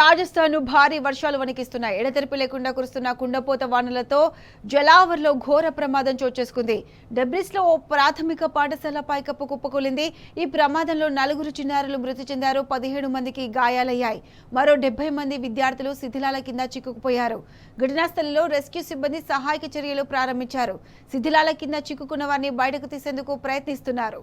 రాజస్థాన్ భారీ వర్షాలు వణికిస్తున్నాయి. ఎడతెరిపి లేకుండా కురుస్తున్న కుండపోత వానలతో జలావర్లో ఘోర ప్రమాదం చోటు చేసుకుంది. డెబ్రిస్లో ఓ ప్రాథమిక పాఠశాల పైకప్పు కుప్పకూలింది. ఈ ప్రమాదంలో 4 చిన్నారులు మృతి చెందారు. 17 మందికి గాయాలయ్యాయి. మరో 70 మంది విద్యార్థులు శిథిలాల కింద చిక్కుకుపోయారు. ఘటనా స్థలంలో రెస్క్యూ సిబ్బంది సహాయక చర్యలు ప్రారంభించారు. శిథిలాల కింద చిక్కుకున్న వారిని బయటకు తీసేందుకు ప్రయత్నిస్తున్నారు.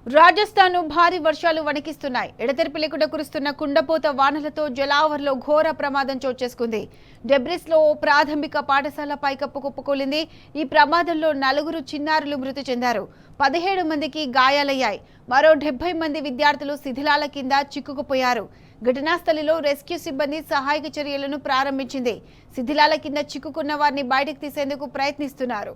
రాజస్థాన్ భారీ వర్షాలు వణికిస్తున్నాయి. ఎడతెరిపి లేకుండా కురుస్తున్న కుండపోత వానలతో జలావర్లో ఘోర ప్రమాదం చోటు చేసుకుంది. డెబ్రిస్లో ఓ ప్రాథమిక పాఠశాల పైకప్పు కుప్పకూలింది. ఈ ప్రమాదంలో 4 చిన్నారులు మృతి చెందారు. 17 మందికి గాయాలయ్యాయి. మరో 70 మంది విద్యార్థులు శిథిలాల కింద చిక్కుకుపోయారు. ఘటనా స్థలిలో రెస్క్యూ సిబ్బంది సహాయక చర్యలను ప్రారంభించింది. శిథిలాల కింద చిక్కుకున్న వారిని బయటకు తీసేందుకు ప్రయత్నిస్తున్నారు.